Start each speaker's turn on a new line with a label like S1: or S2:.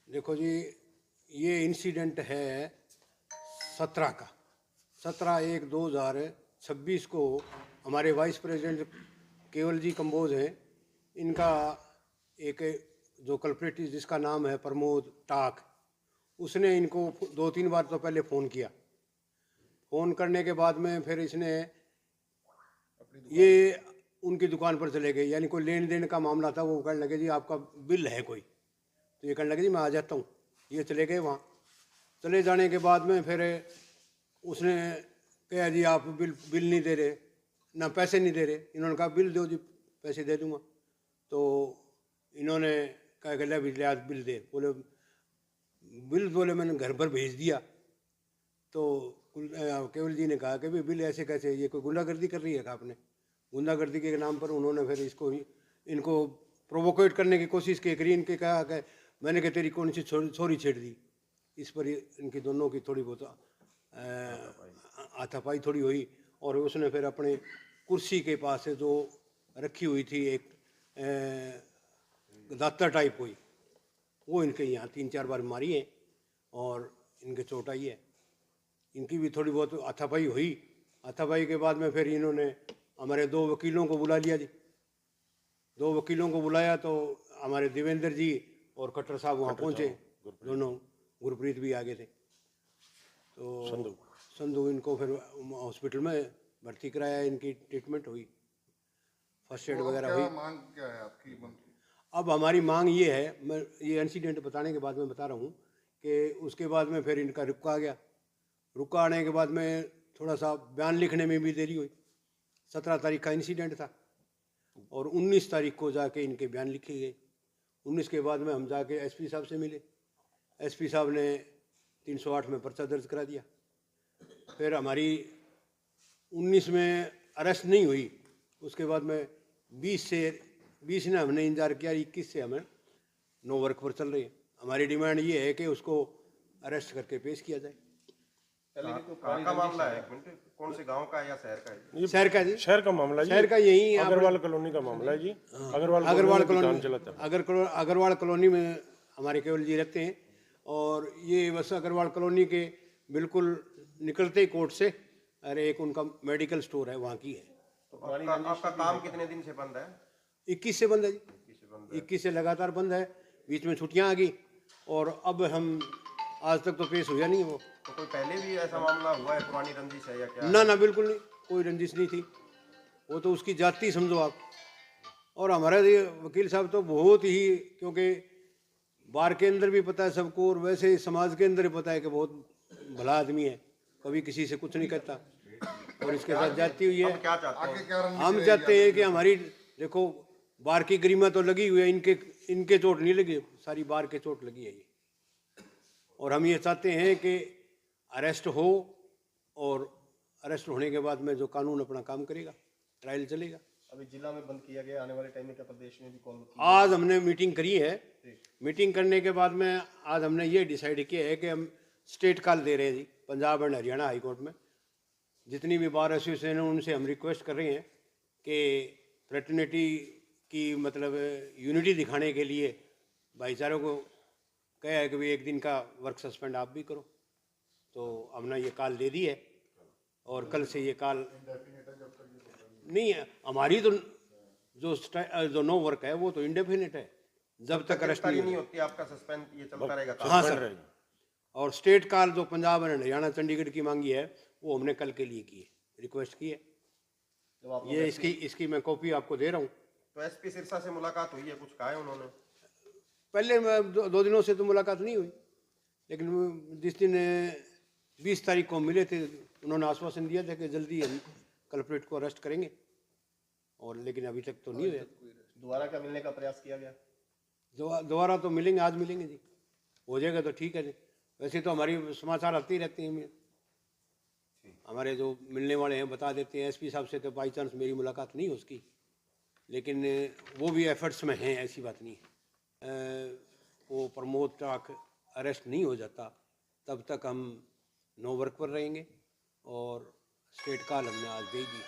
S1: देखो जी, ये इंसिडेंट है 17 का। 17/1/2026 को हमारे वाइस प्रेसिडेंट केवल जी कंबोज हैं, इनका एक जो कल्प्रिट जिसका नाम है प्रमोद टाक, उसने इनको 2-3 बार तो पहले फ़ोन किया। फ़ोन करने के बाद में फिर इसने ये उनकी दुकान पर चले गए, यानी कोई लेन देन का मामला था। वो कहने लगे जी आपका बिल है कोई, तो ये कहने लगे जी मैं आ जाता हूँ। ये चले गए वहाँ। चले जाने के बाद में फिर उसने कहा जी आप बिल नहीं दे रहे, ना पैसे नहीं दे रहे। इन्होंने कहा बिल दो जी, पैसे दे दूँगा। तो इन्होंने कहा कि ले बिल दे। बोले बिल, बोले मैंने घर पर भेज दिया। तो केवल जी ने कहा कि भाई बिल ऐसे कैसे, ये कोई गुंडागर्दी कर रही है क्या आपने? गुंडागर्दी के नाम पर उन्होंने फिर इनको प्रोवोकेट करने की कोशिश की। इनके कहा कि मैंने कहा तेरी कौन सी छोरी छेड़ दी। इस पर इनकी दोनों की थोड़ी बहुत हाथापाई थोड़ी हुई। और उसने फिर अपने कुर्सी के पास से जो रखी हुई थी एक दातर टाइप हुई, वो इनके यहाँ 3-4 बार मारी है और इनके चोट आई है। इनकी भी थोड़ी बहुत हाथापाई हुई। हाथापाई के बाद में फिर इन्होंने हमारे 2 वकीलों को बुला लिया जी। 2 वकीलों को बुलाया तो हमारे देवेंद्र जी और खट्टर साहब वहाँ पहुँचे। दोनों, गुरप्रीत भी आगे थे। तो संधू इनको फिर हॉस्पिटल में भर्ती कराया, इनकी ट्रीटमेंट हुई, फर्स्ट एड वगैरह हुई।
S2: मांग क्या है आपकी मंत्री?
S1: अब हमारी मांग ये है, मैं ये इंसिडेंट बताने के बाद में बता रहा हूँ कि उसके बाद में फिर इनका रुका आ गया। रुका आने के बाद में थोड़ा सा बयान लिखने में भी देरी हुई। 17 तारीख का इंसिडेंट था और 19 तारीख को जाके इनके बयान लिखे गए। 19 के बाद में हम जाके एसपी साहब से मिले। एसपी साहब ने 308 में पर्चा दर्ज करा दिया। फिर हमारी 19 में अरेस्ट नहीं हुई। उसके बाद में 20 ने हमने इंतजार किया, 21 से हमें नो वर्क पर चल रही है। हमारी डिमांड ये है कि उसको अरेस्ट करके पेश किया जाए।
S3: कहाँ का मामला है? कौन से गांव का है या शहर का है?
S1: शहर का जी,
S4: शहर का मामला जी,
S1: शहर का यही
S4: अग्रवाल कॉलोनी का मामला है जी।
S1: अग्रवाल कॉलोनी में हमारे केवल जी रहते हैं। और ये बस अग्रवाल कॉलोनी के बिल्कुल निकलते ही कोर्ट से अरे एक उनका मेडिकल स्टोर है, वहाँ की है।
S3: तो आपका काम कितने दिन से बंद है?
S1: 21 से बंद है जी। 21 से लगातार बंद है। बीच में छुट्टियां आ गई और अब हम आज तक तो पेश हुआ नहीं वो।
S3: तो कोई पहले भी ऐसा मामला हुआ है, पुरानी रंजिश है या क्या?
S1: ना बिल्कुल नहीं, कोई रंजिश नहीं थी। वो तो उसकी जाति समझो आप। और हमारे वकील साहब तो बहुत ही, क्योंकि बार के अंदर भी पता है सबको और वैसे समाज के अंदर भी पता है कि बहुत भला आदमी है, कभी किसी से कुछ नहीं कहता। और इसके साथ जाती हुई है।
S3: क्या चाहते हैं?
S1: हम चाहते हैं कि हमारी, देखो बार की गरिमा तो लगी हुई है, इनके चोट नहीं लगी, सारी बार के चोट लगी है ये। और हम ये चाहते हैं कि अरेस्ट हो और अरेस्ट होने के बाद में जो कानून अपना काम करेगा, ट्रायल चलेगा।
S3: अभी जिला में बंद किया गया, आने वाले टाइम में क्या प्रदेश में भी कॉल?
S1: आज हमने मीटिंग करी है। मीटिंग करने के बाद में आज हमने ये डिसाइड किया है कि हम स्टेट कॉल दे रहे हैं जी, Punjab and Haryana high court में। जितनी भी बार एसोसिएशन है उनसे हम रिक्वेस्ट कर रहे हैं कि फ्रेटर्निटी की मतलब यूनिटी दिखाने के लिए भाईचारों को कहा है कि भाई एक दिन का वर्क सस्पेंड आप भी करो। तो हमने ये कॉल दे दी है और कल से ये कॉल नहीं है हमारी। तो जो नो वर्क है वो तो इंडेफिनिट है, जब तक अरेस्ट नहीं
S3: होती आपका सस्पेंड ये चलता रहेगा।
S1: हाँ सर। और स्टेट कॉल जो पंजाब एंड हरियाणा चंडीगढ़ की मांगी है वो हमने कल के लिए की है, रिक्वेस्ट की है। ये इसकी मैं कॉपी आपको दे रहा हूँ।
S3: तो एसपी सिरसा से मुलाकात हुई है, कुछ कहा है उन्होंने?
S1: पहले 2 दिनों से तो मुलाकात नहीं हुई, लेकिन जिस दिन 20 तारीख को मिले थे उन्होंने आश्वासन दिया था कि जल्दी हम कल्प्रिट को अरेस्ट करेंगे। और लेकिन अभी तक तो नहीं हुआ।
S3: दोबारा क्या मिलने का प्रयास किया गया?
S1: दोबारा तो मिलेंगे, आज मिलेंगे जी। हो जाएगा तो ठीक है जी। वैसे तो हमारी समाचार आते ही रहते हैं, हमारे जो मिलने वाले हैं बता देते हैं। एसपी साहब से तो बाई चांस मेरी मुलाकात नहीं हो उसकी, लेकिन वो भी एफर्ट्स में हैं, ऐसी बात नहीं है। वो प्रमोद टाक अरेस्ट नहीं हो जाता तब तक हम नो वर्क पर रहेंगे और स्टेट कॉल हमने आज दे दी।